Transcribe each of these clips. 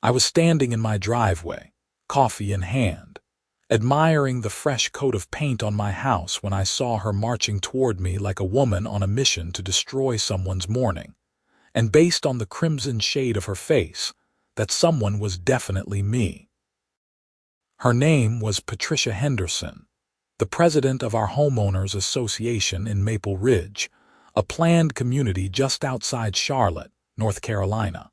I was standing in my driveway, coffee in hand, admiring the fresh coat of paint on my house when I saw her marching toward me like a woman on a mission to destroy someone's morning, and based on the crimson shade of her face, that someone was definitely me. Her name was Patricia Henderson, the president of our homeowners association in Maple Ridge, a planned community just outside Charlotte, North Carolina.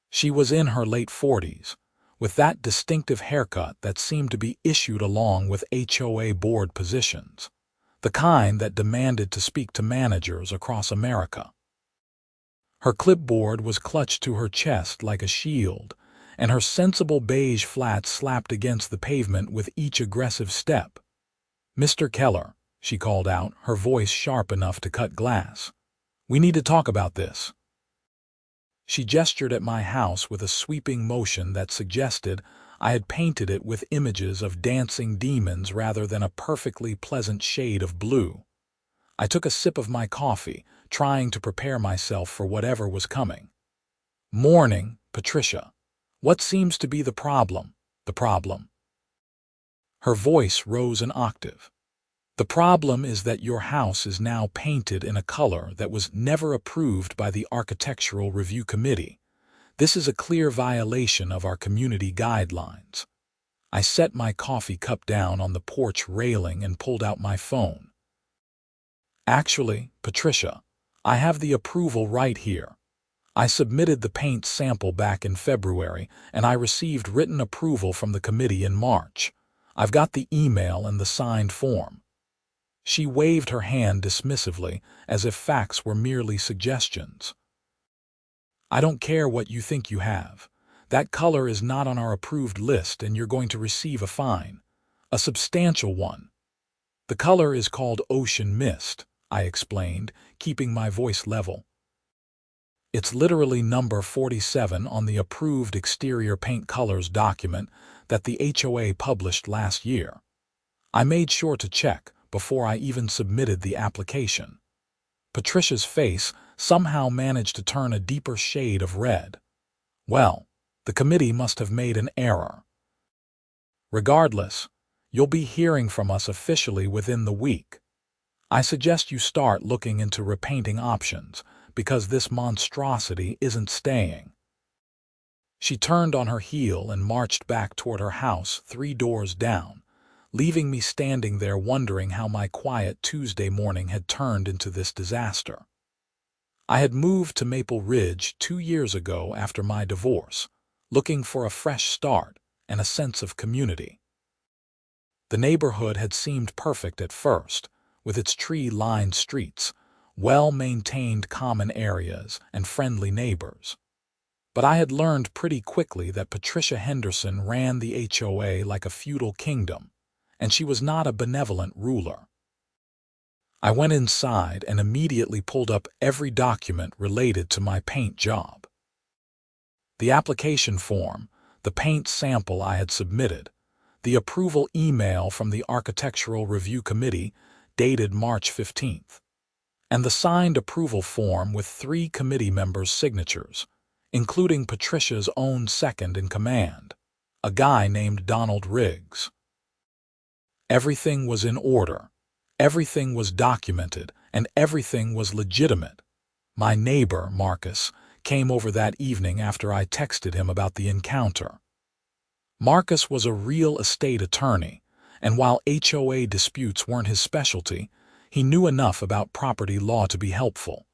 She was in her late 40s, with that distinctive haircut that seemed to be issued along with HOA board positions, the kind that demanded to speak to managers across America. Her clipboard was clutched to her chest like a shield, and her sensible beige flat slapped against the pavement with each aggressive step. "Mr. Keller," she called out, her voice sharp enough to cut glass. "We need to talk about this." She gestured at my house with a sweeping motion that suggested I had painted it with images of dancing demons rather than a perfectly pleasant shade of blue. I took a sip of my coffee, trying to prepare myself for whatever was coming. "Morning, Patricia. What seems to be the problem?" "The problem?" Her voice rose an octave. "The problem is that your house is now painted in a color that was never approved by the Architectural Review Committee. This is a clear violation of our community guidelines." I set my coffee cup down on the porch railing and pulled out my phone. "Actually, Patricia, I have the approval right here. I submitted the paint sample back in February, and I received written approval from the committee in March. I've got the email and the signed form." She waved her hand dismissively, as if facts were merely suggestions. "I don't care what you think you have. That color is not on our approved list, and you're going to receive a fine. A substantial one." "The color is called ocean mist," I explained, keeping my voice level. "It's literally number 47 on the approved exterior paint colors document that the HOA published last year. I made sure to check before I even submitted the application." Patricia's face somehow managed to turn a deeper shade of red. "Well, the committee must have made an error. Regardless, you'll be hearing from us officially within the week. I suggest you start looking into repainting options, because this monstrosity isn't staying." She turned on her heel and marched back toward her house 3 doors down, leaving me standing there wondering how my quiet Tuesday morning had turned into this disaster. I had moved to Maple Ridge 2 years ago after my divorce, looking for a fresh start and a sense of community. The neighborhood had seemed perfect at first, with its tree-lined streets, well-maintained common areas, and friendly neighbors. But I had learned pretty quickly that Patricia Henderson ran the HOA like a feudal kingdom, and she was not a benevolent ruler. I went inside and immediately pulled up every document related to my paint job. The application form, the paint sample I had submitted, the approval email from the Architectural Review Committee dated March 15th, and the signed approval form with 3 committee members' signatures, including Patricia's own second-in-command, a guy named Donald Riggs. Everything was in order, everything was documented, and everything was legitimate. My neighbor, Marcus, came over that evening after I texted him about the encounter. Marcus was a real estate attorney, and while HOA disputes weren't his specialty, he knew enough about property law to be helpful.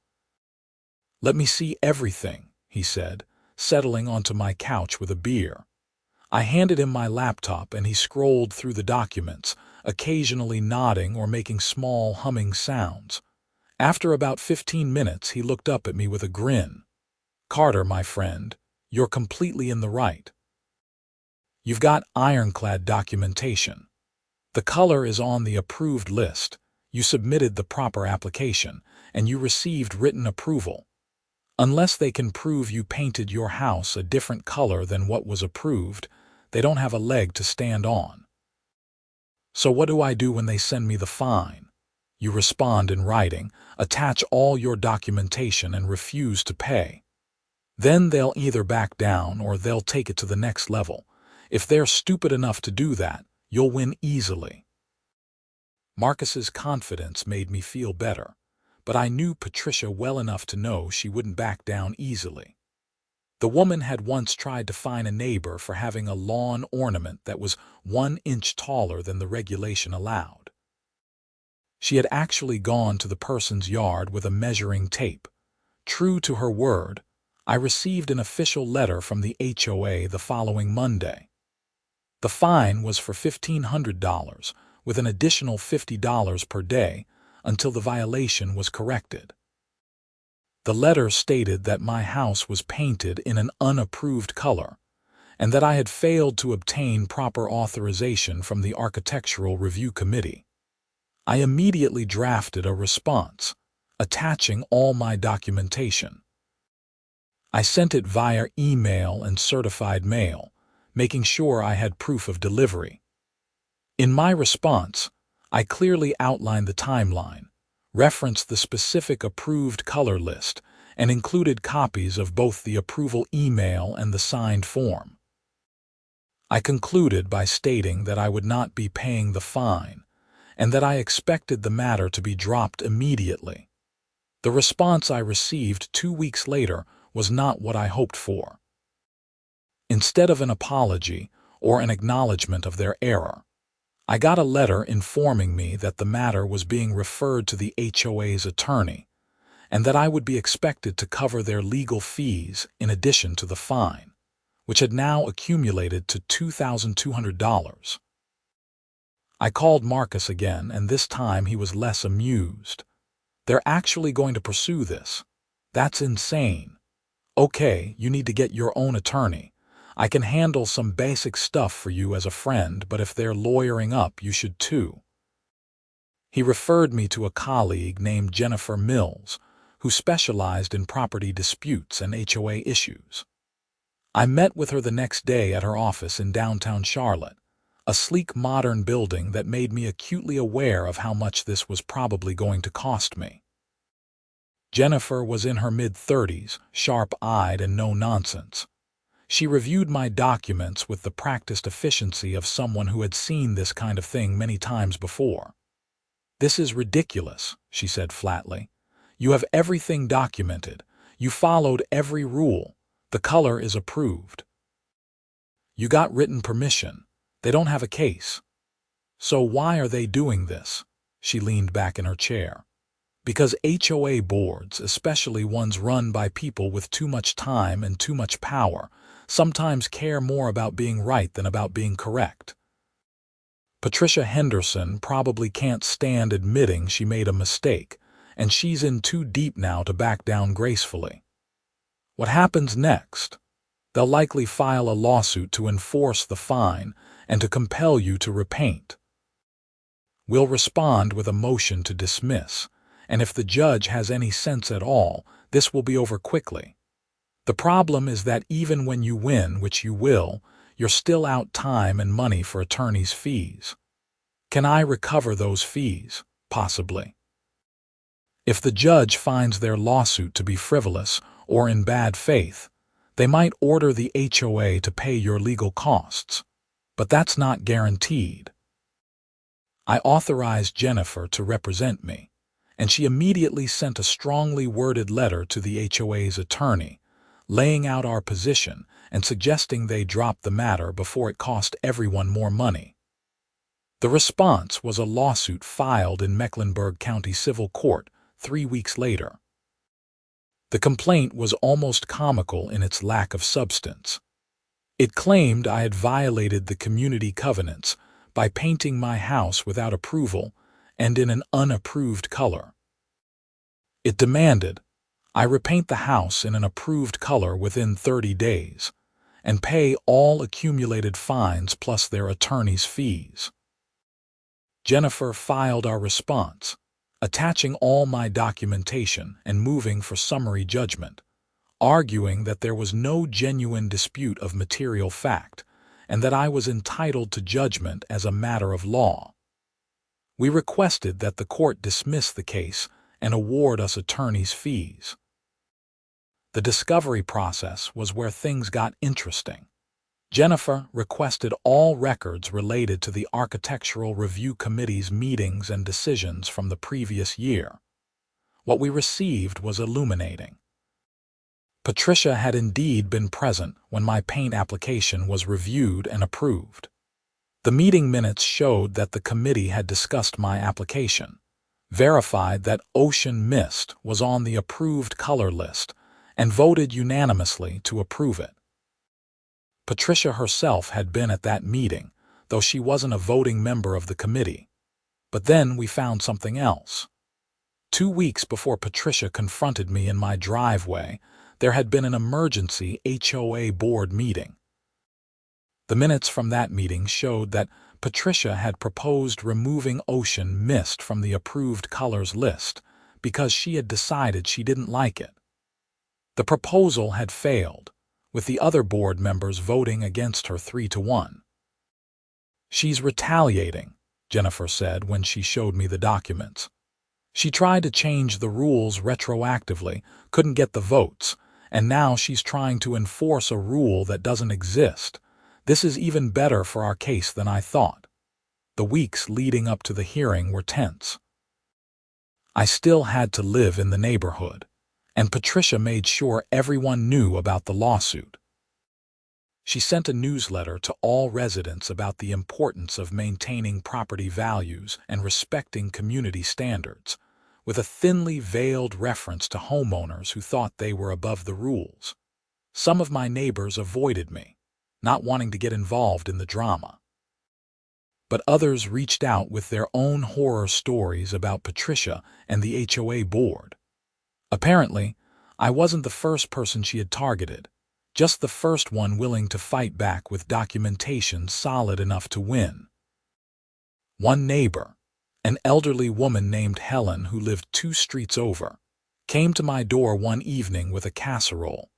"Let me see everything," he said, settling onto my couch with a beer. I handed him my laptop and he scrolled through the documents, occasionally nodding or making small humming sounds. After about 15 minutes, he looked up at me with a grin. "Carter, my friend, you're completely in the right. You've got ironclad documentation. The color is on the approved list, you submitted the proper application, and you received written approval. Unless they can prove you painted your house a different color than what was approved, they don't have a leg to stand on. So what do I do when they send me the fine? You respond in writing, attach all your documentation, and refuse to pay. Then they'll either back down or they'll take it to the next level. If they're stupid enough to do that, you'll win easily. Marcus's confidence made me feel better, but I knew Patricia well enough to know she wouldn't back down easily. The woman had once tried to fine a neighbor for having a lawn ornament that was 1 inch taller than the regulation allowed. She had actually gone to the person's yard with a measuring tape. True to her word, I received an official letter from the HOA the following Monday. The fine was for $1,500, with an additional $50 per day until the violation was corrected. The letter stated that my house was painted in an unapproved color and that I had failed to obtain proper authorization from the Architectural Review Committee. I immediately drafted a response, attaching all my documentation. I sent it via email and certified mail, making sure I had proof of delivery. In my response, I clearly outlined the timeline, referenced the specific approved color list, and included copies of both the approval email and the signed form. I concluded by stating that I would not be paying the fine and that I expected the matter to be dropped immediately. The response I received 2 weeks later was not what I hoped for. Instead of an apology or an acknowledgement of their error, I got a letter informing me that the matter was being referred to the HOA's attorney and that I would be expected to cover their legal fees in addition to the fine, which had now accumulated to $2,200. I called Marcus again, and this time he was less amused. They're actually going to pursue this. That's insane. Okay, you need to get your own attorney. I can handle some basic stuff for you as a friend, but if they're lawyering up, you should too. He referred me to a colleague named Jennifer Mills, who specialized in property disputes and HOA issues. I met with her the next day at her office in downtown Charlotte, a sleek modern building that made me acutely aware of how much this was probably going to cost me. Jennifer was in her mid-30s, sharp-eyed and no-nonsense. She reviewed my documents with the practiced efficiency of someone who had seen this kind of thing many times before. "This is ridiculous," she said flatly. "You have everything documented. You followed every rule. The color is approved. You got written permission. They don't have a case. So why are they doing this?" She leaned back in her chair. "Because HOA boards, especially ones run by people with too much time and too much power, sometimes care more about being right than about being correct. Patricia Henderson probably can't stand admitting she made a mistake, and she's in too deep now to back down gracefully. What happens next? They'll likely file a lawsuit to enforce the fine and to compel you to repaint. We'll respond with a motion to dismiss, and if the judge has any sense at all, this will be over quickly. The problem is that even when you win, which you will, you're still out time and money for attorneys' fees. Can I recover those fees? Possibly. If the judge finds their lawsuit to be frivolous or in bad faith, they might order the HOA to pay your legal costs, but that's not guaranteed." I authorized Jennifer to represent me, and she immediately sent a strongly worded letter to the HOA's attorney, laying out our position and suggesting they drop the matter before it cost everyone more money. The response was a lawsuit filed in Mecklenburg County Civil Court 3 weeks later. The complaint was almost comical in its lack of substance. It claimed I had violated the community covenants by painting my house without approval and in an unapproved color. It demanded I repaint the house in an approved color within 30 days and pay all accumulated fines plus their attorney's fees. Jennifer filed our response, attaching all my documentation and moving for summary judgment, arguing that there was no genuine dispute of material fact and that I was entitled to judgment as a matter of law. We requested that the court dismiss the case and award us attorney's fees. The discovery process was where things got interesting. Jennifer requested all records related to the Architectural Review Committee's meetings and decisions from the previous year. What we received was illuminating. Patricia had indeed been present when my paint application was reviewed and approved. The meeting minutes showed that the committee had discussed my application, verified that ocean mist was on the approved color list, and voted unanimously to approve it. Patricia herself had been at that meeting, though she wasn't a voting member of the committee. But then we found something else. 2 weeks before Patricia confronted me in my driveway, there had been an emergency HOA board meeting. The minutes from that meeting showed that Patricia had proposed removing ocean mist from the approved colors list because she had decided she didn't like it. The proposal had failed, with the other board members voting against her 3-1. "She's retaliating," Jennifer said when she showed me the documents. "She tried to change the rules retroactively, couldn't get the votes, and now she's trying to enforce a rule that doesn't exist. This is even better for our case than I thought." The weeks leading up to the hearing were tense. I still had to live in the neighborhood, and Patricia made sure everyone knew about the lawsuit. She sent a newsletter to all residents about the importance of maintaining property values and respecting community standards, with a thinly veiled reference to homeowners who thought they were above the rules. Some of my neighbors avoided me, not wanting to get involved in the drama. But others reached out with their own horror stories about Patricia and the HOA board. Apparently, I wasn't the first person she had targeted, just the first one willing to fight back with documentation solid enough to win. One neighbor, an elderly woman named Helen who lived 2 streets over, came to my door one evening with a casserole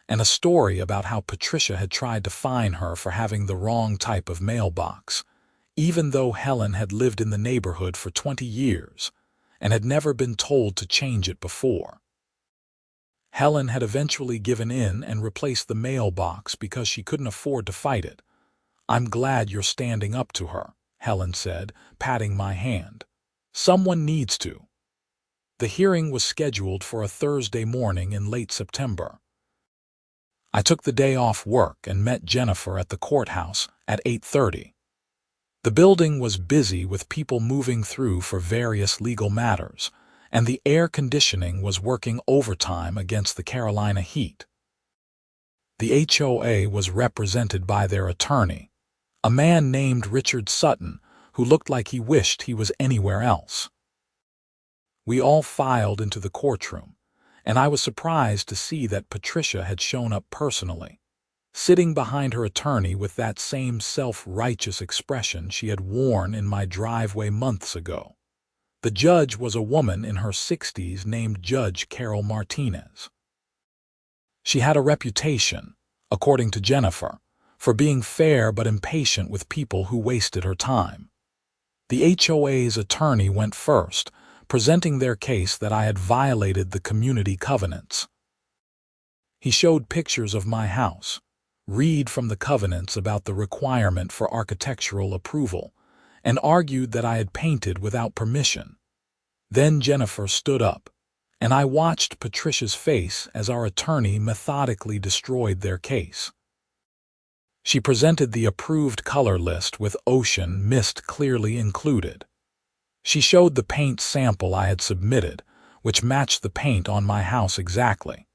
and a story about how Patricia had tried to fine her for having the wrong type of mailbox, even though Helen had lived in the neighborhood for 20 years and had never been told to change it before. Helen had eventually given in and replaced the mailbox because she couldn't afford to fight it. "I'm glad you're standing up to her," Helen said, patting my hand. "Someone needs to." The hearing was scheduled for a Thursday morning in late September. I took the day off work and met Jennifer at the courthouse at 8:30. The building was busy with people moving through for various legal matters, and the air conditioning was working overtime against the Carolina heat. The HOA was represented by their attorney, a man named Richard Sutton, who looked like he wished he was anywhere else. We all filed into the courtroom, and I was surprised to see that Patricia had shown up personally, sitting behind her attorney with that same self-righteous expression she had worn in my driveway months ago. The judge was a woman in her 60s named Judge Carol Martinez. She had a reputation, according to Jennifer, for being fair but impatient with people who wasted her time. The HOA's attorney went first, presenting their case that I had violated the community covenants. He showed pictures of my house, read from the covenants about the requirement for architectural approval, and argued that I had painted without permission. Then Jennifer stood up, and I watched Patricia's face as our attorney methodically destroyed their case. She presented the approved color list with ocean mist clearly included. She showed the paint sample I had submitted, which matched the paint on my house exactly.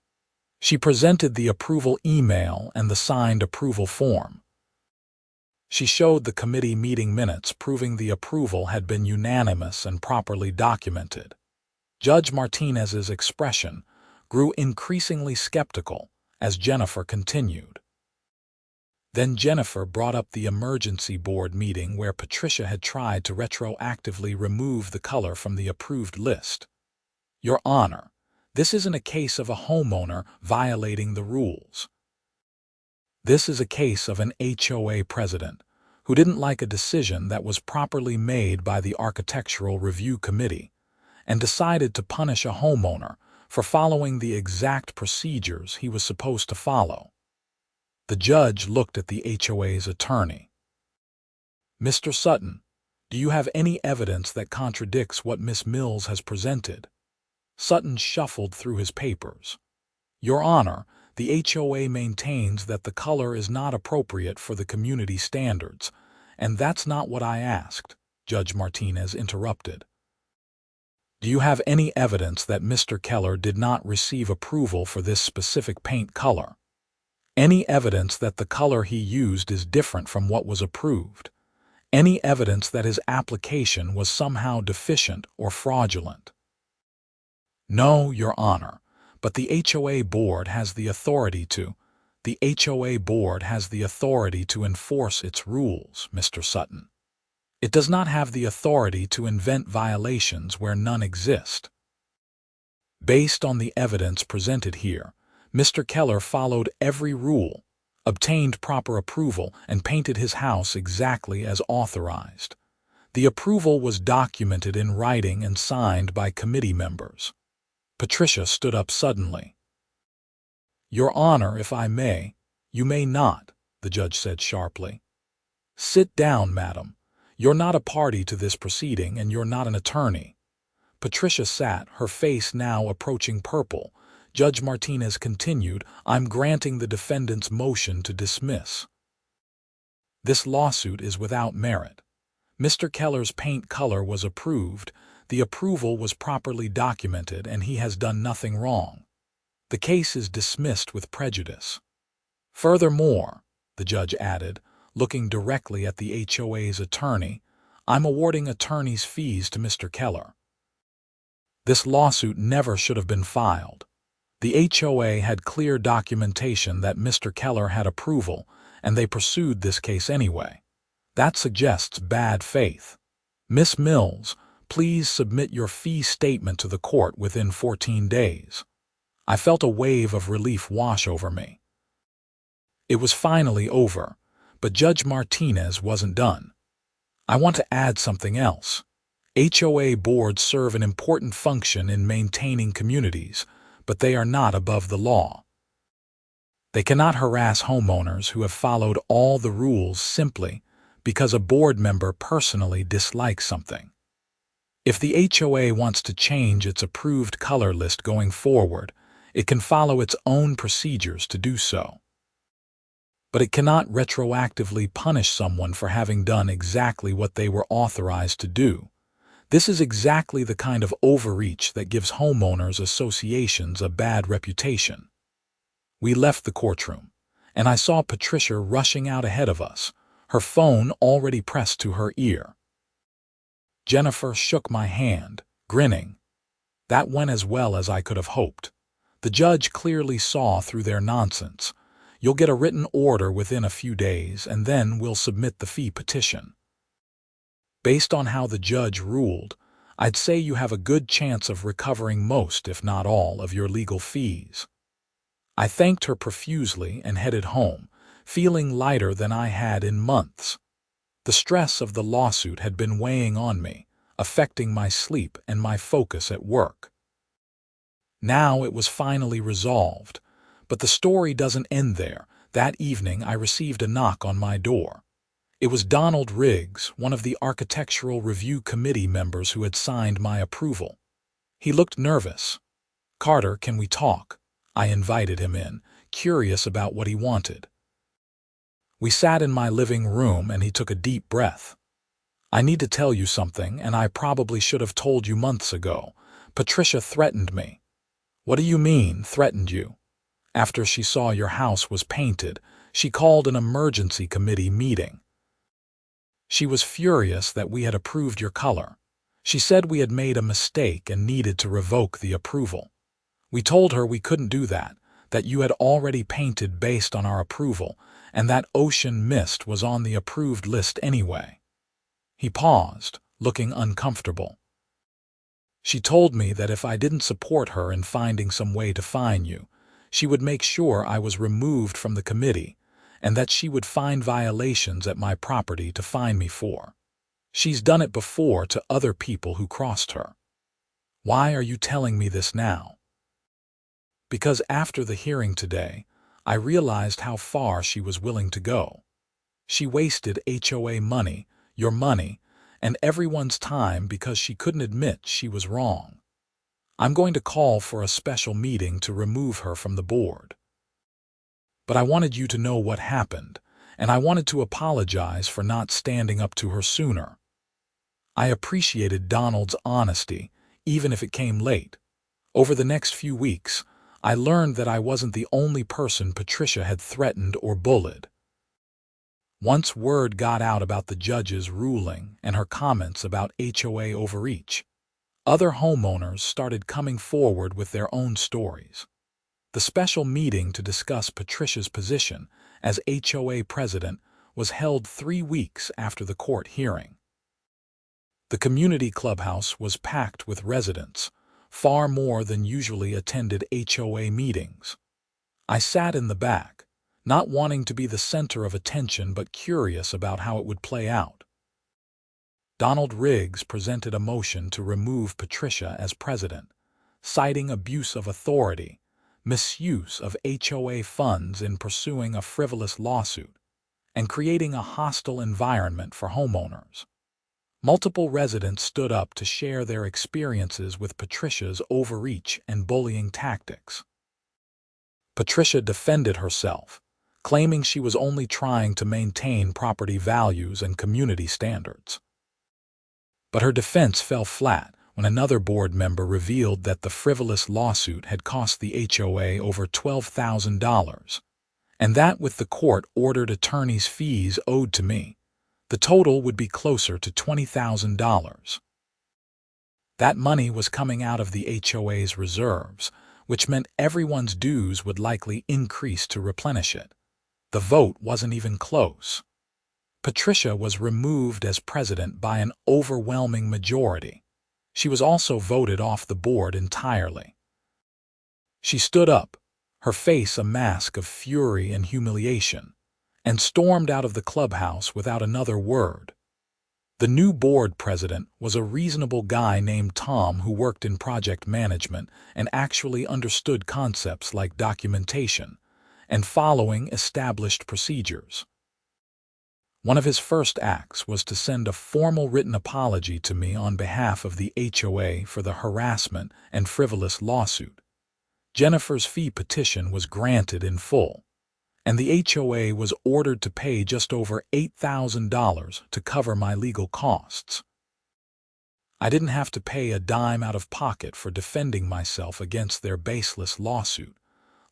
She presented the approval email and the signed approval form. She showed the committee meeting minutes proving the approval had been unanimous and properly documented. Judge Martinez's expression grew increasingly skeptical as Jennifer continued. Then Jennifer brought up the emergency board meeting where Patricia had tried to retroactively remove the color from the approved list. "Your Honor, this isn't a case of a homeowner violating the rules. This is a case of an HOA president who didn't like a decision that was properly made by the Architectural Review Committee and decided to punish a homeowner for following the exact procedures he was supposed to follow. The judge looked at the HOA's attorney. "Mr. Sutton, do you have any evidence that contradicts what Miss Mills has presented?" Sutton shuffled through his papers. "Your Honor, the HOA maintains that the color is not appropriate for the community standards, and that's not what I asked," Judge Martinez interrupted. "Do you have any evidence that Mr. Keller did not receive approval for this specific paint color? Any evidence that the color he used is different from what was approved? Any evidence that his application was somehow deficient or fraudulent?" "No, Your Honor, but the HOA board has the authority to enforce its rules, Mr. Sutton. It does not have the authority to invent violations where none exist. Based on the evidence presented here, Mr. Keller followed every rule, obtained proper approval, and painted his house exactly as authorized. The approval was documented in writing and signed by committee members." Patricia stood up suddenly. "Your Honor, if I may—" "You may not," the judge said sharply. "Sit down, madam. You're not a party to this proceeding, and you're not an attorney." Patricia sat, her face now approaching purple. Judge Martinez continued, "I'm granting the defendant's motion to dismiss. This lawsuit is without merit. Mr. Keller's paint color was approved, the approval was properly documented, and he has done nothing wrong. The case is dismissed with prejudice. Furthermore," the judge added, looking directly at the HOA's attorney, "I'm awarding attorney's fees to Mr. Keller. This lawsuit never should have been filed. The HOA had clear documentation that Mr. Keller had approval, and they pursued this case anyway. That suggests bad faith. Miss Mills, please submit your fee statement to the court within 14 days. I felt a wave of relief wash over me. It was finally over, but Judge Martinez wasn't done. "I want to add something else. HOA boards serve an important function in maintaining communities, but they are not above the law. They cannot harass homeowners who have followed all the rules simply because a board member personally dislikes something. If the HOA wants to change its approved color list going forward, it can follow its own procedures to do so. But it cannot retroactively punish someone for having done exactly what they were authorized to do. This is exactly the kind of overreach that gives homeowners associations a bad reputation." We left the courtroom, and I saw Patricia rushing out ahead of us, her phone already pressed to her ear. Jennifer shook my hand, grinning. That went as well as I could have hoped. The judge clearly saw through their nonsense. You'll get a written order within a few days, and then we'll submit the fee petition. Based on how the judge ruled, I'd say you have a good chance of recovering most, if not all, of your legal fees. I thanked her profusely and headed home, feeling lighter than I had in months. The stress of the lawsuit had been weighing on me, affecting my sleep and my focus at work. Now it was finally resolved, but the story doesn't end there. That evening I received a knock on my door. It was Donald Riggs, one of the Architectural Review Committee members who had signed my approval. He looked nervous. "Carter, can we talk?" I invited him in, curious about what he wanted. We sat in my living room and he took a deep breath. "I need to tell you something, and I probably should have told you months ago. Patricia threatened me." "What do you mean, threatened you?" "After she saw your house was painted, she called an emergency committee meeting. She was furious that we had approved your color. She said we had made a mistake and needed to revoke the approval. We told her we couldn't do that, that you had already painted based on our approval, and that ocean mist was on the approved list anyway." He paused, looking uncomfortable. "She told me that if I didn't support her in finding some way to fine you, she would make sure I was removed from the committee, and that she would find violations at my property to fine me for. She's done it before to other people who crossed her." "Why are you telling me this now?" because after the hearing today, I realized how far she was willing to go. She wasted HOA money, your money, and everyone's time because she couldn't admit she was wrong. I'm going to call for a special meeting to remove her from the board. But I wanted you to know what happened, and I wanted to apologize for not standing up to her sooner. I appreciated Donald's honesty, even if it came late. Over the next few weeks, I learned that I wasn't the only person Patricia had threatened or bullied. Once word got out about the judge's ruling and her comments about HOA overreach, other homeowners started coming forward with their own stories. The special meeting to discuss Patricia's position as HOA president was held 3 weeks after the court hearing. The community clubhouse was packed with residents, far more than usually attended HOA meetings. I sat in the back, not wanting to be the center of attention but curious about how it would play out. Donald Riggs presented a motion to remove Patricia as president, citing abuse of authority, misuse of HOA funds in pursuing a frivolous lawsuit, and creating a hostile environment for homeowners. Multiple residents stood up to share their experiences with Patricia's overreach and bullying tactics. Patricia defended herself, claiming she was only trying to maintain property values and community standards. But her defense fell flat when another board member revealed that the frivolous lawsuit had cost the HOA over $12,000, and that with the court-ordered attorney's fees owed to me, the total would be closer to $20,000. That money was coming out of the HOA's reserves, which meant everyone's dues would likely increase to replenish it. The vote wasn't even close. Patricia was removed as president by an overwhelming majority. She was also voted off the board entirely. She stood up, her face a mask of fury and humiliation, and stormed out of the clubhouse without another word. The new board president was a reasonable guy named Tom who worked in project management and actually understood concepts like documentation and following established procedures. One of his first acts was to send a formal written apology to me on behalf of the HOA for the harassment and frivolous lawsuit. Jennifer's fee petition was granted in full, and the HOA was ordered to pay just over $8,000 to cover my legal costs. I didn't have to pay a dime out of pocket for defending myself against their baseless lawsuit.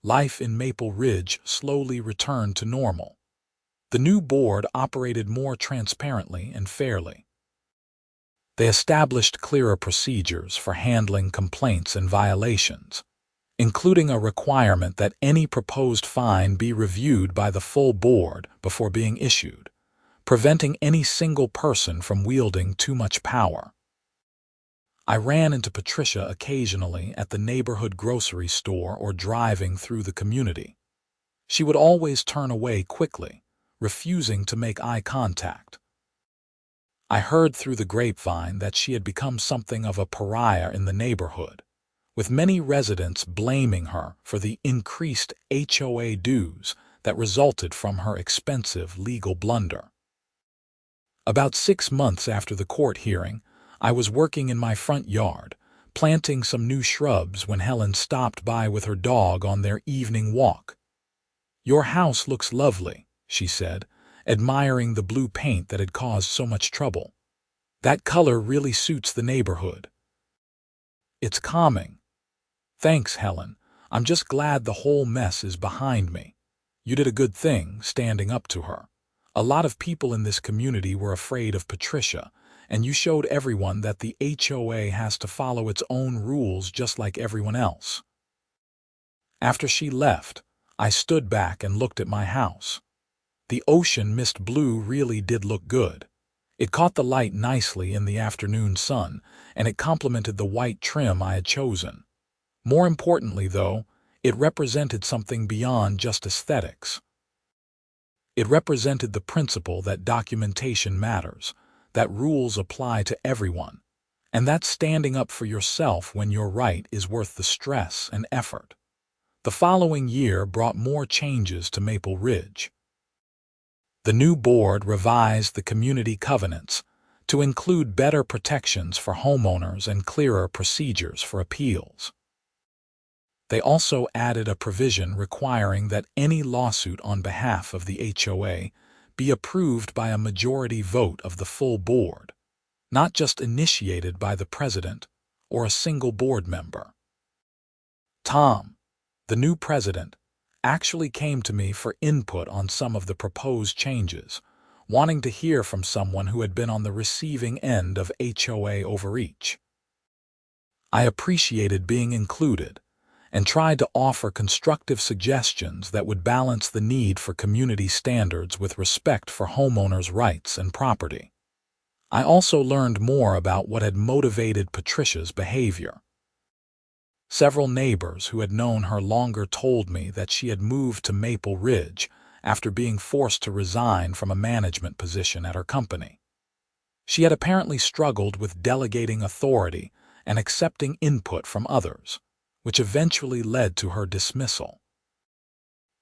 Life in Maple Ridge slowly returned to normal. The new board operated more transparently and fairly. They established clearer procedures for handling complaints and violations, including a requirement that any proposed fine be reviewed by the full board before being issued, preventing any single person from wielding too much power. I ran into Patricia occasionally at the neighborhood grocery store or driving through the community. She would always turn away quickly, refusing to make eye contact. I heard through the grapevine that she had become something of a pariah in the neighborhood, with many residents blaming her for the increased HOA dues that resulted from her expensive legal blunder. About 6 months after the court hearing, I was working in my front yard, planting some new shrubs when Helen stopped by with her dog on their evening walk. "Your house looks lovely," she said, admiring the blue paint that had caused so much trouble. "That color really suits the neighborhood. It's calming." "Thanks, Helen. I'm just glad the whole mess is behind me. You did a good thing, standing up to her. A lot of people in this community were afraid of Patricia, and you showed everyone that the HOA has to follow its own rules just like everyone else." After she left, I stood back and looked at my house. The ocean mist blue really did look good. It caught the light nicely in the afternoon sun, and it complemented the white trim I had chosen. More importantly, though, it represented something beyond just aesthetics. It represented the principle that documentation matters, that rules apply to everyone, and that standing up for yourself when you're right is worth the stress and effort. The following year brought more changes to Maple Ridge. The new board revised the community covenants to include better protections for homeowners and clearer procedures for appeals. They also added a provision requiring that any lawsuit on behalf of the HOA be approved by a majority vote of the full board, not just initiated by the president or a single board member. Tom, the new president, actually came to me for input on some of the proposed changes, wanting to hear from someone who had been on the receiving end of HOA overreach. I appreciated being included and tried to offer constructive suggestions that would balance the need for community standards with respect for homeowners' rights and property. I also learned more about what had motivated Patricia's behavior. Several neighbors who had known her longer told me that she had moved to Maple Ridge after being forced to resign from a management position at her company. She had apparently struggled with delegating authority and accepting input from others, which eventually led to her dismissal.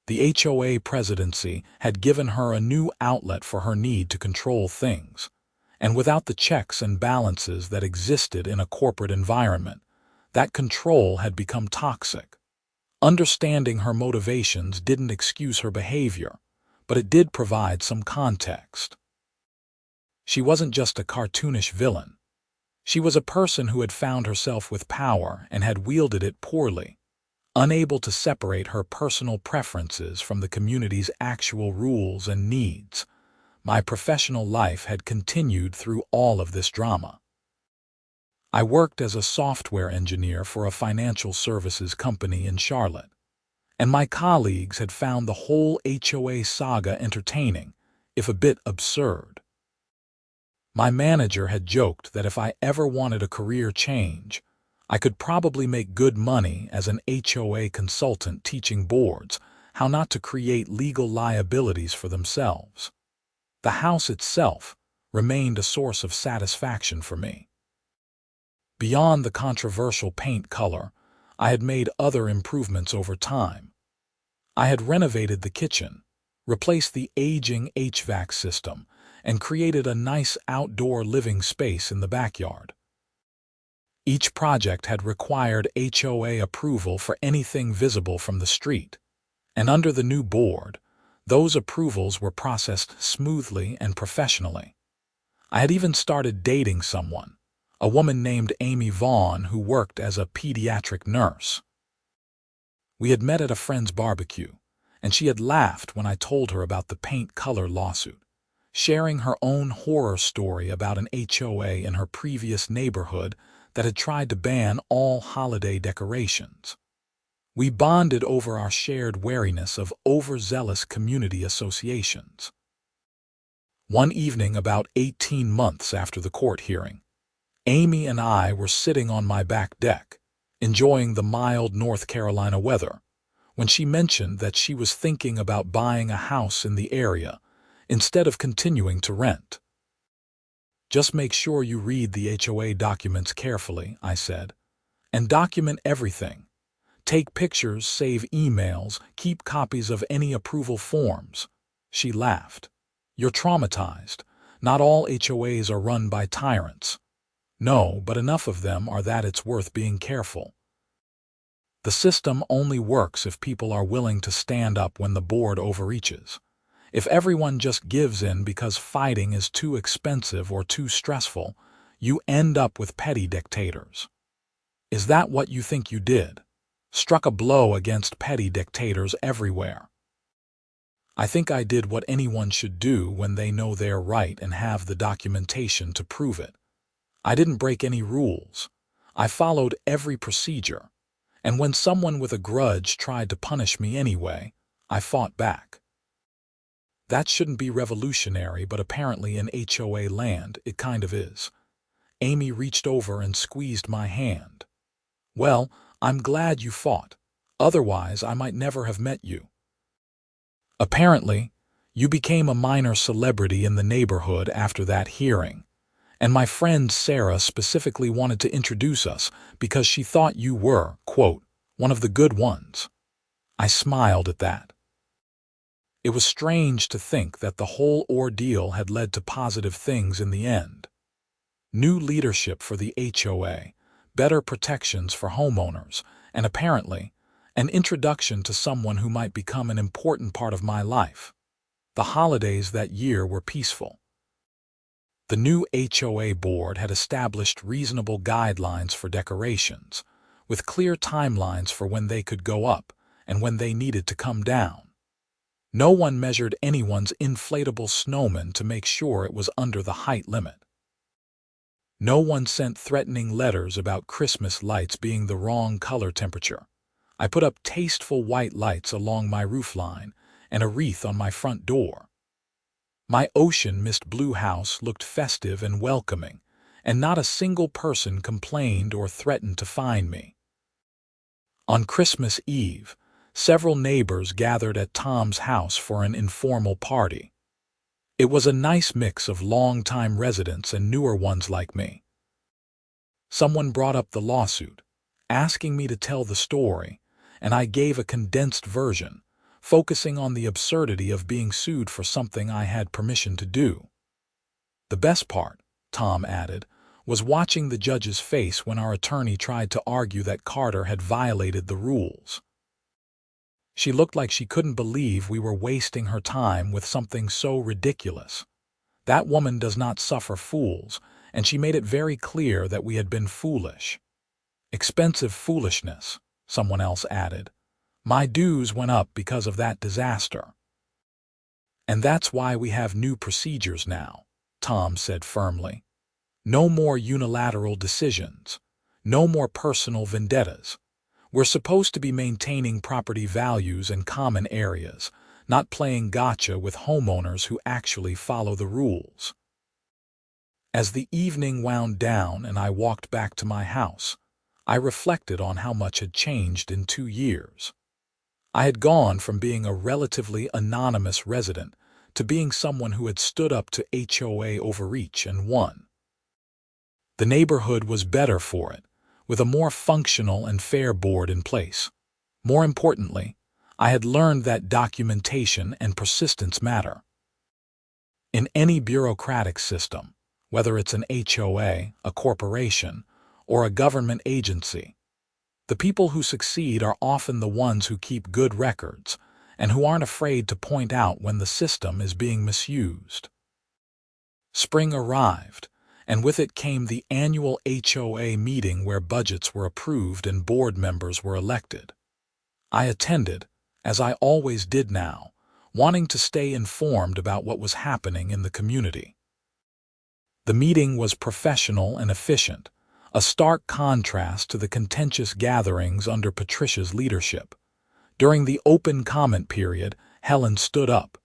The HOA presidency had given her a new outlet for her need to control things, and without the checks and balances that existed in a corporate environment, that control had become toxic. Understanding her motivations didn't excuse her behavior, but it did provide some context. She wasn't just a cartoonish villain. She was a person who had found herself with power and had wielded it poorly, unable to separate her personal preferences from the community's actual rules and needs. My professional life had continued through all of this drama. I worked as a software engineer for a financial services company in Charlotte, and my colleagues had found the whole HOA saga entertaining, if a bit absurd. My manager had joked that if I ever wanted a career change, I could probably make good money as an HOA consultant teaching boards how not to create legal liabilities for themselves. The house itself remained a source of satisfaction for me. Beyond the controversial paint color, I had made other improvements over time. I had renovated the kitchen, replaced the aging HVAC system, and created a nice outdoor living space in the backyard. Each project had required HOA approval for anything visible from the street, and under the new board, those approvals were processed smoothly and professionally. I had even started dating someone, a woman named Amy Vaughn who worked as a pediatric nurse. We had met at a friend's barbecue, and she had laughed when I told her about the paint color lawsuit, sharing her own horror story about an HOA in her previous neighborhood that had tried to ban all holiday decorations. We bonded over our shared wariness of overzealous community associations. One evening about 18 months after the court hearing, Amy and I were sitting on my back deck, enjoying the mild North Carolina weather, when she mentioned that she was thinking about buying a house in the area instead of continuing to rent. "Just make sure you read the HOA documents carefully," I said, "and document everything. Take pictures, save emails, keep copies of any approval forms." She laughed. "You're traumatized. Not all HOAs are run by tyrants." "No, but enough of them are that it's worth being careful. The system only works if people are willing to stand up when the board overreaches. If everyone just gives in because fighting is too expensive or too stressful, you end up with petty dictators." "Is that what you think you did? Struck a blow against petty dictators everywhere?" "I think I did what anyone should do when they know they're right and have the documentation to prove it. I didn't break any rules. I followed every procedure, and when someone with a grudge tried to punish me anyway, I fought back." "That shouldn't be revolutionary, but apparently in HOA land it kind of is." Amy reached over and squeezed my hand. "Well, I'm glad you fought. Otherwise, I might never have met you. Apparently, you became a minor celebrity in the neighborhood after that hearing, and my friend Sarah specifically wanted to introduce us because she thought you were, quote, one of the good ones." I smiled at that. It was strange to think that the whole ordeal had led to positive things in the end. New leadership for the HOA, better protections for homeowners, and apparently, an introduction to someone who might become an important part of my life. The holidays that year were peaceful. The new HOA board had established reasonable guidelines for decorations, with clear timelines for when they could go up and when they needed to come down. No one measured anyone's inflatable snowman to make sure it was under the height limit. No one sent threatening letters about Christmas lights being the wrong color temperature. I put up tasteful white lights along my roofline and a wreath on my front door. My ocean mist blue house looked festive and welcoming, and not a single person complained or threatened to fine me. On Christmas Eve, several neighbors gathered at Tom's house for an informal party. It was a nice mix of long-time residents and newer ones like me. Someone brought up the lawsuit, asking me to tell the story, and I gave a condensed version, focusing on the absurdity of being sued for something I had permission to do. The best part, Tom added, was watching the judge's face when our attorney tried to argue that Carter had violated the rules. She looked like she couldn't believe we were wasting her time with something so ridiculous. That woman does not suffer fools, and she made it very clear that we had been foolish. Expensive foolishness, someone else added. My dues went up because of that disaster. And that's why we have new procedures now, Tom said firmly. No more unilateral decisions. No more personal vendettas. We're supposed to be maintaining property values and common areas, not playing gotcha with homeowners who actually follow the rules. As the evening wound down and I walked back to my house, I reflected on how much had changed in 2 years. I had gone from being a relatively anonymous resident to being someone who had stood up to HOA overreach and won. The neighborhood was better for it, with a more functional and fair board in place. More importantly, I had learned that documentation and persistence matter. In any bureaucratic system, whether it's an HOA, a corporation, or a government agency, the people who succeed are often the ones who keep good records and who aren't afraid to point out when the system is being misused. Spring arrived, and with it came the annual HOA meeting where budgets were approved and board members were elected. I attended, as I always did now, wanting to stay informed about what was happening in the community. The meeting was professional and efficient, a stark contrast to the contentious gatherings under Patricia's leadership. During the open comment period, Helen stood up.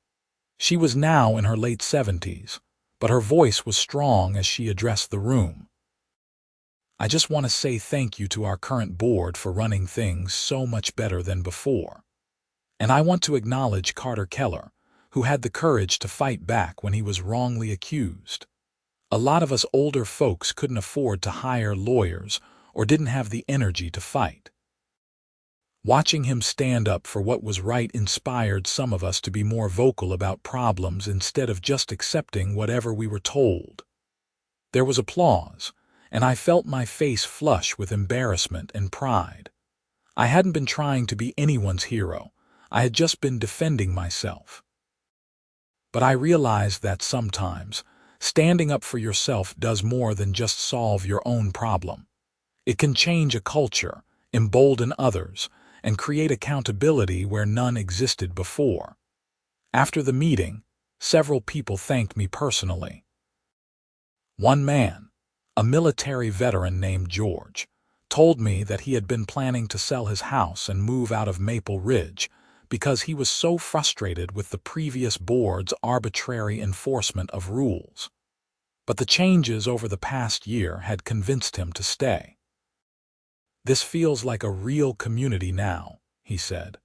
She was now in her late 70s, but her voice was strong as she addressed the room. I just want to say thank you to our current board for running things so much better than before. And I want to acknowledge Carter Keller, who had the courage to fight back when he was wrongly accused. A lot of us older folks couldn't afford to hire lawyers or didn't have the energy to fight. Watching him stand up for what was right inspired some of us to be more vocal about problems instead of just accepting whatever we were told. There was applause, and I felt my face flush with embarrassment and pride. I hadn't been trying to be anyone's hero. I had just been defending myself. But I realized that sometimes, standing up for yourself does more than just solve your own problem. It can change a culture, embolden others, and create accountability where none existed before. After the meeting, several people thanked me personally. One man, a military veteran named George, told me that he had been planning to sell his house and move out of Maple Ridge because he was so frustrated with the previous board's arbitrary enforcement of rules. But the changes over the past year had convinced him to stay. This feels like a real community now, he said.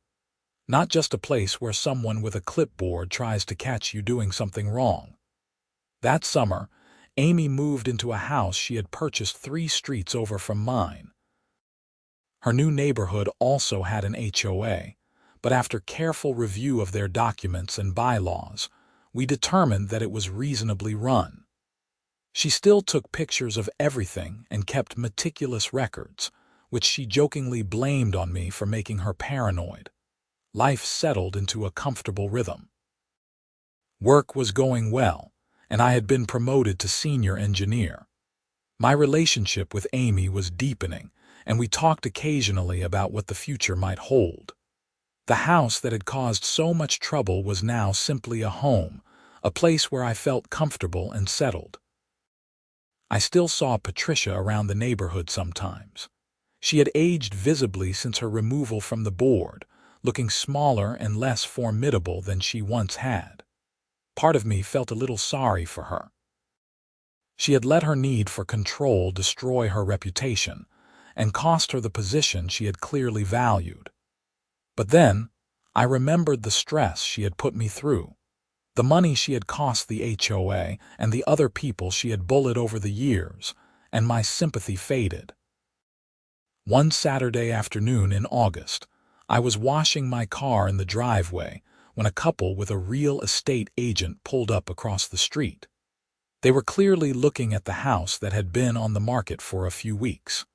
Not just a place where someone with a clipboard tries to catch you doing something wrong. That summer, Amy moved into a house she had purchased 3 streets over from mine. Her new neighborhood also had an HOA, but after careful review of their documents and bylaws, we determined that it was reasonably run. She still took pictures of everything and kept meticulous records, which she jokingly blamed on me for making her paranoid. Life settled into a comfortable rhythm. Work was going well, and I had been promoted to senior engineer. My relationship with Amy was deepening, and we talked occasionally about what the future might hold. The house that had caused so much trouble was now simply a home, a place where I felt comfortable and settled. I still saw Patricia around the neighborhood sometimes. She had aged visibly since her removal from the board, looking smaller and less formidable than she once had. Part of me felt a little sorry for her. She had let her need for control destroy her reputation and cost her the position she had clearly valued. But then, I remembered the stress she had put me through, the money she had cost the HOA and the other people she had bullied over the years, and my sympathy faded. One Saturday afternoon in August, I was washing my car in the driveway when a couple with a real estate agent pulled up across the street. They were clearly looking at the house that had been on the market for a few weeks.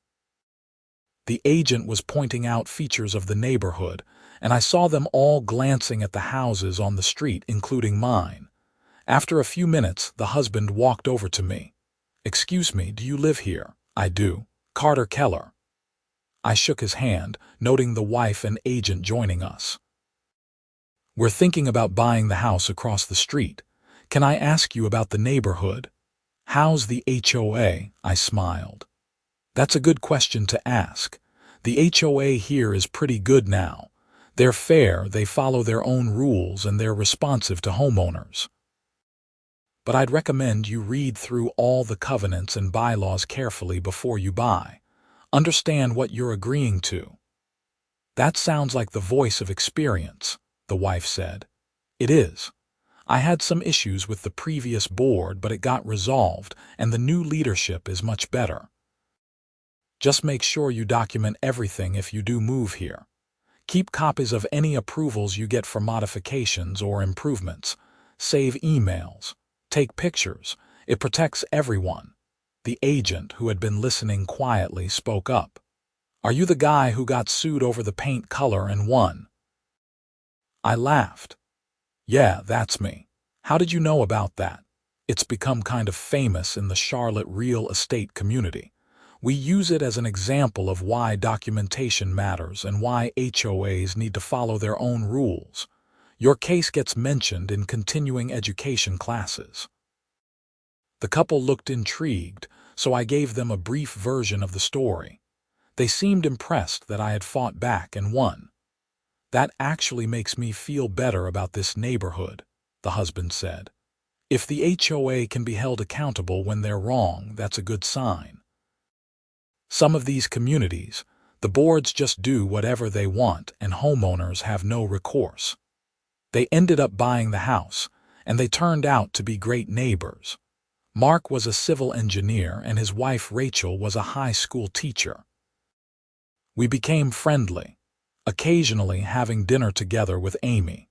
The agent was pointing out features of the neighborhood, and I saw them all glancing at the houses on the street, including mine. After a few minutes, the husband walked over to me. "Excuse me, do you live here?" "I do." "Carter Keller." I shook his hand, noting the wife and agent joining us. "We're thinking about buying the house across the street. Can I ask you about the neighborhood?" "How's the HOA?" I smiled. "That's a good question to ask. The HOA here is pretty good now. They're fair, they follow their own rules, and they're responsive to homeowners. But I'd recommend you read through all the covenants and bylaws carefully before you buy. Understand what you're agreeing to." "That sounds like the voice of experience," the wife said. "It is. I had some issues with the previous board, but it got resolved, and the new leadership is much better. Just make sure you document everything if you do move here. Keep copies of any approvals you get for modifications or improvements. Save emails. Take pictures. It protects everyone." The agent, who had been listening quietly, spoke up. "Are you the guy who got sued over the paint color and won?" I laughed. "Yeah, that's me. How did you know about that?" "It's become kind of famous in the Charlotte real estate community. We use it as an example of why documentation matters and why HOAs need to follow their own rules. Your case gets mentioned in continuing education classes." The couple looked intrigued, so I gave them a brief version of the story. They seemed impressed that I had fought back and won. "That actually makes me feel better about this neighborhood," the husband said. "If the HOA can be held accountable when they're wrong, that's a good sign. Some of these communities, the boards just do whatever they want and homeowners have no recourse." They ended up buying the house, and they turned out to be great neighbors. Mark was a civil engineer and his wife Rachel was a high school teacher. We became friendly, occasionally having dinner together with Amy,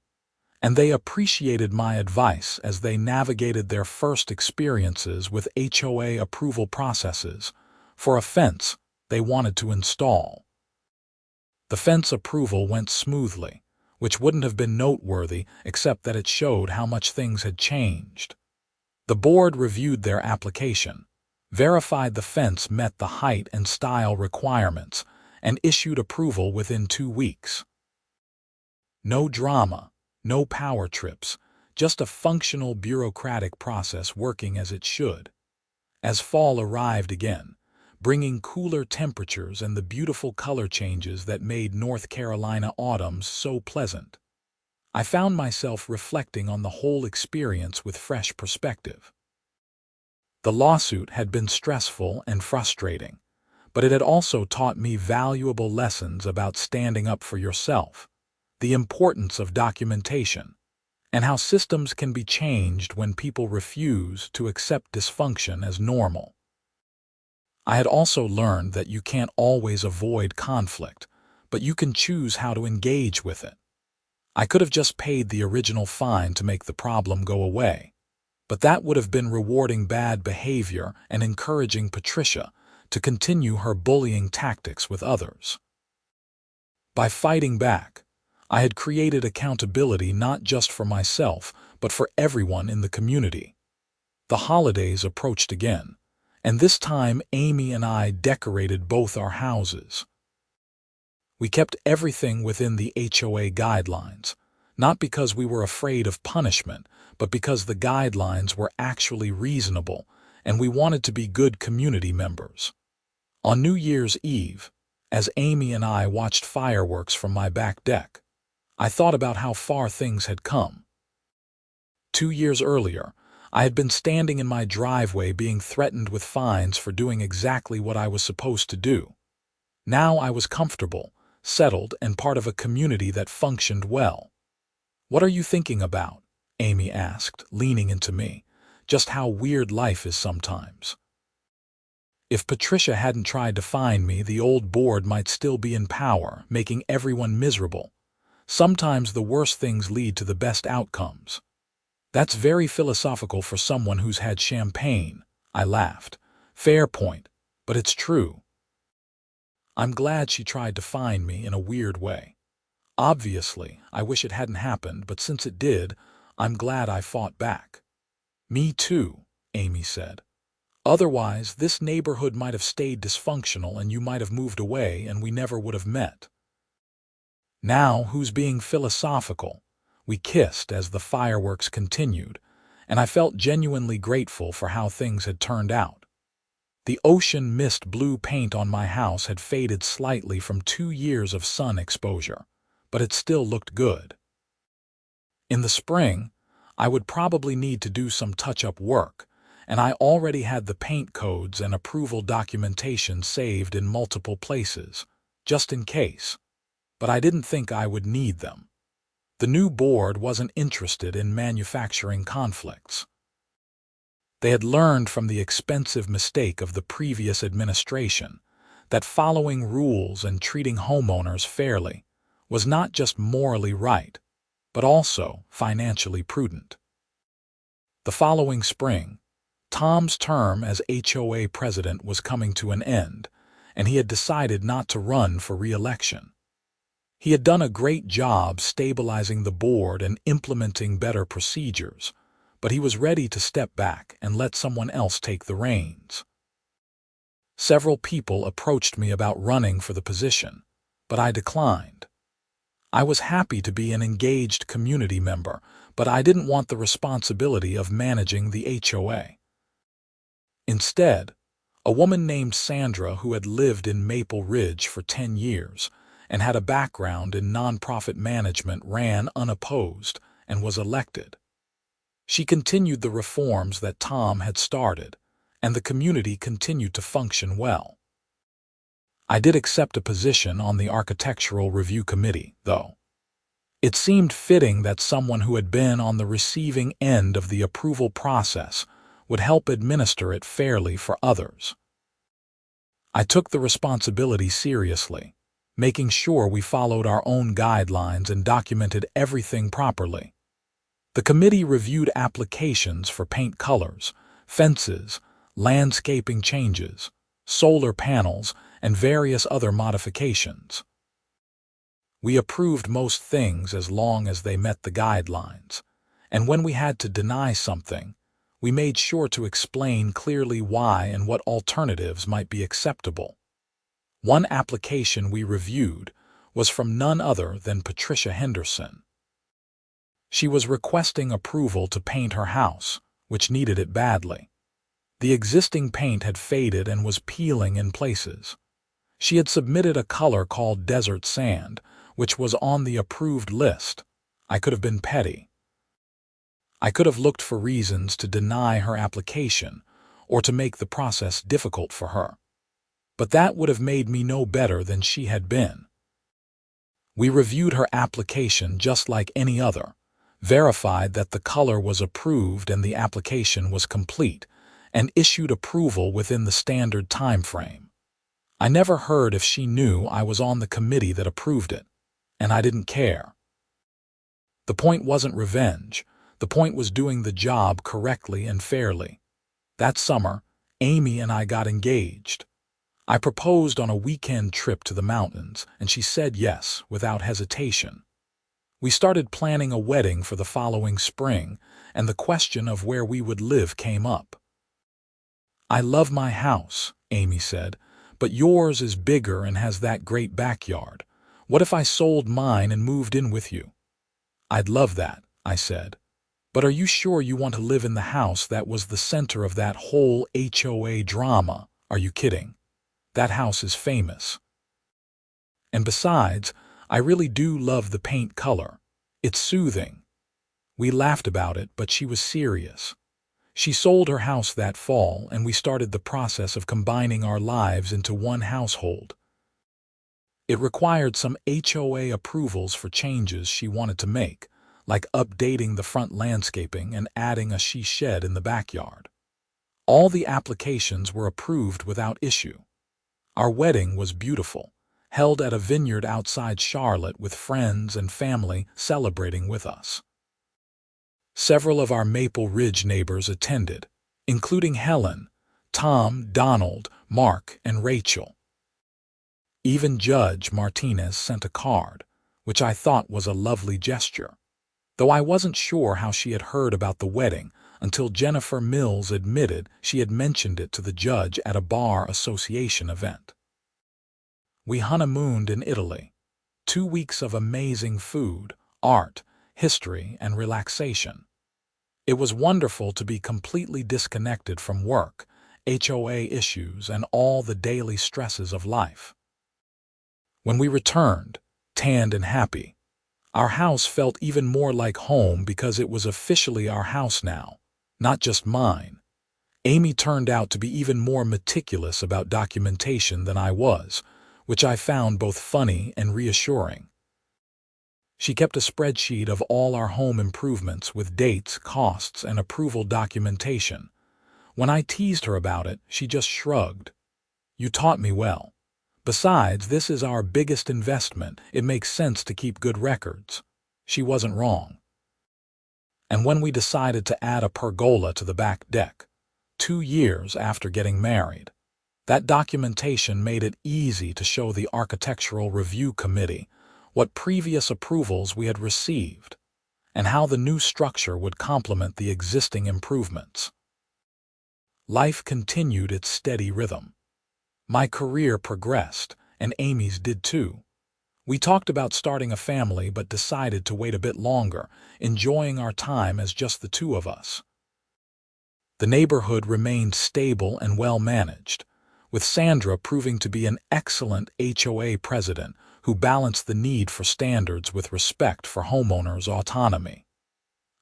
and they appreciated my advice as they navigated their first experiences with HOA approval processes for a fence they wanted to install. The fence approval went smoothly, which wouldn't have been noteworthy except that it showed how much things had changed. The board reviewed their application, verified the fence met the height and style requirements, and issued approval within 2 weeks. No drama, no power trips, just a functional bureaucratic process working as it should. As fall arrived again, bringing cooler temperatures and the beautiful color changes that made North Carolina autumns so pleasant, I found myself reflecting on the whole experience with fresh perspective. The lawsuit had been stressful and frustrating, but it had also taught me valuable lessons about standing up for yourself, the importance of documentation, and how systems can be changed when people refuse to accept dysfunction as normal. I had also learned that you can't always avoid conflict, but you can choose how to engage with it. I could have just paid the original fine to make the problem go away, but that would have been rewarding bad behavior and encouraging Patricia to continue her bullying tactics with others. By fighting back, I had created accountability not just for myself, but for everyone in the community. The holidays approached again, and this time Amy and I decorated both our houses. We kept everything within the HOA guidelines, not because we were afraid of punishment, but because the guidelines were actually reasonable and we wanted to be good community members. On New Year's Eve, as Amy and I watched fireworks from my back deck, I thought about how far things had come. 2 years earlier, I had been standing in my driveway being threatened with fines for doing exactly what I was supposed to do. Now I was comfortable, settled, and part of a community that functioned well. "What are you thinking about?" Amy asked, leaning into me. "Just how weird life is sometimes." If Patricia hadn't tried to find me, the old board might still be in power, making everyone miserable. Sometimes the worst things lead to the best outcomes. "That's very philosophical for someone who's had champagne," I laughed. "Fair point, but it's true." I'm glad she tried to find me in a weird way. Obviously, I wish it hadn't happened, but since it did, I'm glad I fought back. "Me too," Amy said. "Otherwise, this neighborhood might have stayed dysfunctional and you might have moved away and we never would have met." Now, who's being philosophical? We kissed as the fireworks continued, and I felt genuinely grateful for how things had turned out. The ocean mist blue paint on my house had faded slightly from 2 years of sun exposure, but it still looked good. In the spring, I would probably need to do some touch-up work, and I already had the paint codes and approval documentation saved in multiple places, just in case. But I didn't think I would need them. The new board wasn't interested in manufacturing conflicts. They had learned from the expensive mistake of the previous administration that following rules and treating homeowners fairly was not just morally right, but also financially prudent. The following spring, Tom's term as HOA president was coming to an end, and he had decided not to run for re-election. He had done a great job stabilizing the board and implementing better procedures, but he was ready to step back and let someone else take the reins. Several people approached me about running for the position, but I declined. I was happy to be an engaged community member, but I didn't want the responsibility of managing the HOA. Instead, a woman named Sandra, who had lived in Maple Ridge for 10 years and had a background in nonprofit management, ran unopposed and was elected. She continued the reforms that Tom had started, and the community continued to function well. I did accept a position on the Architectural Review Committee, though. It seemed fitting that someone who had been on the receiving end of the approval process would help administer it fairly for others. I took the responsibility seriously, making sure we followed our own guidelines and documented everything properly. The committee reviewed applications for paint colors, fences, landscaping changes, solar panels, and various other modifications. We approved most things as long as they met the guidelines, and when we had to deny something, we made sure to explain clearly why and what alternatives might be acceptable. One application we reviewed was from none other than Patricia Henderson. She was requesting approval to paint her house, which needed it badly. The existing paint had faded and was peeling in places. She had submitted a color called desert sand, which was on the approved list. I could have been petty. I could have looked for reasons to deny her application or to make the process difficult for her. But that would have made me no better than she had been. We reviewed her application just like any other, verified that the color was approved and the application was complete, and issued approval within the standard time frame. I never heard if she knew I was on the committee that approved it, and I didn't care. The point wasn't revenge. The point was doing the job correctly and fairly. That summer, Amy and I got engaged. I proposed on a weekend trip to the mountains, and she said yes without hesitation. We started planning a wedding for the following spring, and the question of where we would live came up. "I love my house," Amy said, "but yours is bigger and has that great backyard. What if I sold mine and moved in with you?" "I'd love that," I said. "But are you sure you want to live in the house that was the center of that whole HOA drama? Are you kidding? That house is famous. And besides, I really do love the paint color. It's soothing." We laughed about it, but she was serious. She sold her house that fall, and we started the process of combining our lives into one household. It required some HOA approvals for changes she wanted to make, like updating the front landscaping and adding a she shed in the backyard. All the applications were approved without issue. Our wedding was beautiful, held at a vineyard outside Charlotte with friends and family celebrating with us. Several of our Maple Ridge neighbors attended, including Helen, Tom, Donald, Mark, and Rachel. Even Judge Martinez sent a card, which I thought was a lovely gesture, though I wasn't sure how she had heard about the wedding until Jennifer Mills admitted she had mentioned it to the judge at a bar association event. We honeymooned in Italy. 2 weeks of amazing food, art, history, and relaxation. It was wonderful to be completely disconnected from work, HOA issues, and all the daily stresses of life. When we returned, tanned and happy, our house felt even more like home because it was officially our house now, not just mine. Amy turned out to be even more meticulous about documentation than I was, which I found both funny and reassuring. She kept a spreadsheet of all our home improvements with dates, costs, and approval documentation. When I teased her about it, she just shrugged. "You taught me well. Besides, this is our biggest investment. It makes sense to keep good records." She wasn't wrong. And when we decided to add a pergola to the back deck, 2 years after getting married, that documentation made it easy to show the Architectural Review Committee what previous approvals we had received, and how the new structure would complement the existing improvements. Life continued its steady rhythm. My career progressed, and Amy's did too. We talked about starting a family but decided to wait a bit longer, enjoying our time as just the two of us. The neighborhood remained stable and well managed, with Sandra proving to be an excellent HOA president who balanced the need for standards with respect for homeowners' autonomy.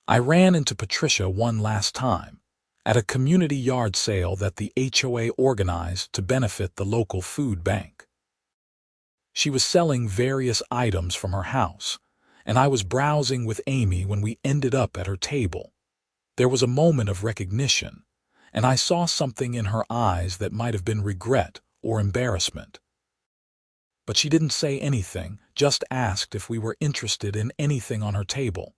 I ran into Patricia one last time, at a community yard sale that the HOA organized to benefit the local food bank. She was selling various items from her house, and I was browsing with Amy when we ended up at her table. There was a moment of recognition, and I saw something in her eyes that might have been regret or embarrassment. But she didn't say anything, just asked if we were interested in anything on her table.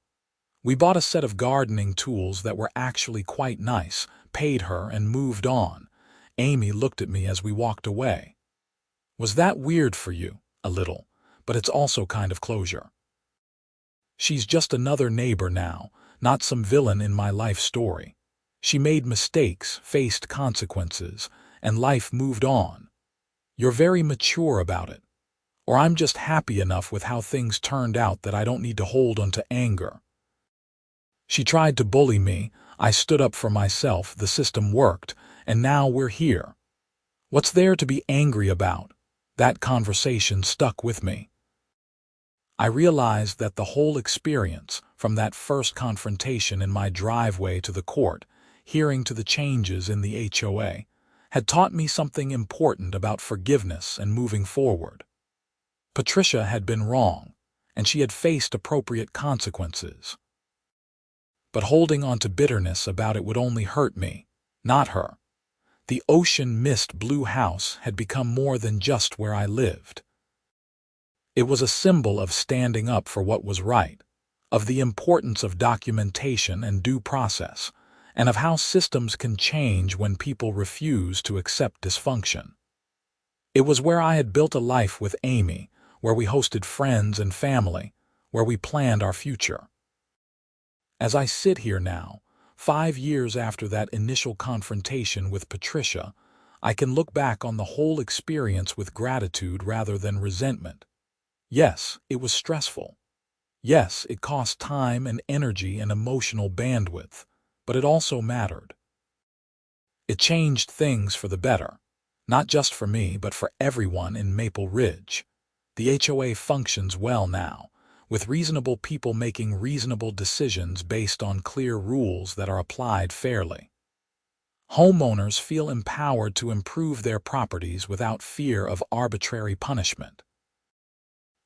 We bought a set of gardening tools that were actually quite nice, paid her, and moved on. Amy looked at me as we walked away. "Was that weird for you?" "A little, but it's also kind of closure. She's just another neighbor now, not some villain in my life story. She made mistakes, faced consequences, and life moved on. You're very mature about it. Or I'm just happy enough with how things turned out that I don't need to hold on to anger." She tried to bully me. I stood up for myself. The system worked, and now we're here. What's there to be angry about? That conversation stuck with me. I realized that the whole experience, from that first confrontation in my driveway to the court, hearing to the changes in the HOA, had taught me something important about forgiveness and moving forward. Patricia had been wrong, and she had faced appropriate consequences. But holding on to bitterness about it would only hurt me, not her. The ocean mist blue house had become more than just where I lived. It was a symbol of standing up for what was right, of the importance of documentation and due process, and of how systems can change when people refuse to accept dysfunction. It was where I had built a life with Amy, where we hosted friends and family, where we planned our future. As I sit here now, 5 years after that initial confrontation with Patricia, I can look back on the whole experience with gratitude rather than resentment. Yes, it was stressful. Yes, it cost time and energy and emotional bandwidth, but it also mattered. It changed things for the better, not just for me, but for everyone in Maple Ridge. The HOA functions well now, with reasonable people making reasonable decisions based on clear rules that are applied fairly. Homeowners feel empowered to improve their properties without fear of arbitrary punishment.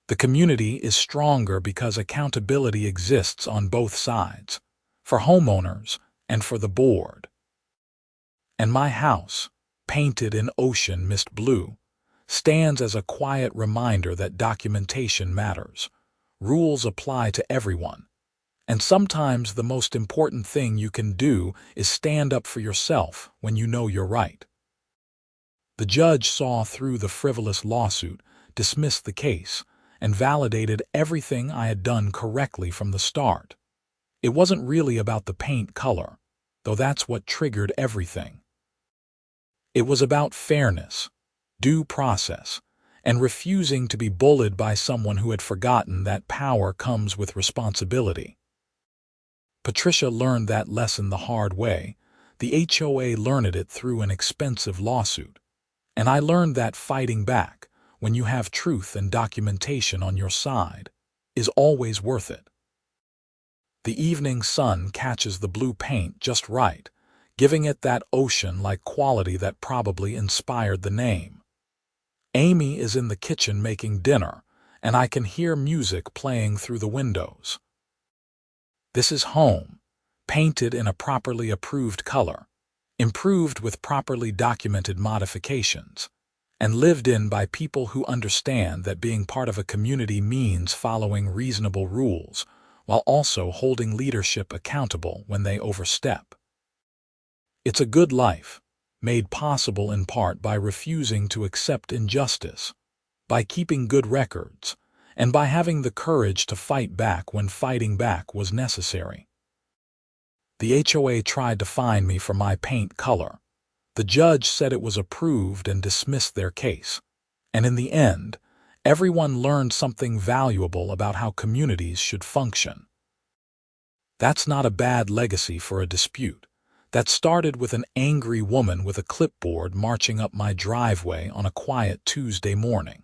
The community is stronger because accountability exists on both sides, for homeowners and for the board. And my house, painted in ocean mist blue, stands as a quiet reminder that documentation matters. Rules apply to everyone, and sometimes the most important thing you can do is stand up for yourself when you know you're right. The judge saw through the frivolous lawsuit, dismissed the case, and validated everything I had done correctly from the start. It wasn't really about the paint color, though that's what triggered everything. It was about fairness, due process, and refusing to be bullied by someone who had forgotten that power comes with responsibility. Patricia learned that lesson the hard way. The HOA learned it through an expensive lawsuit. And I learned that fighting back, when you have truth and documentation on your side, is always worth it. The evening sun catches the blue paint just right, giving it that ocean-like quality that probably inspired the name. Amy is in the kitchen making dinner, and I can hear music playing through the windows. This is home, painted in a properly approved color, improved with properly documented modifications, and lived in by people who understand that being part of a community means following reasonable rules, while also holding leadership accountable when they overstep. It's a good life, made possible in part by refusing to accept injustice, by keeping good records, and by having the courage to fight back when fighting back was necessary. The HOA tried to fine me for my paint color. The judge said it was approved and dismissed their case. And in the end, everyone learned something valuable about how communities should function. That's not a bad legacy for a dispute that started with an angry woman with a clipboard marching up my driveway on a quiet Tuesday morning.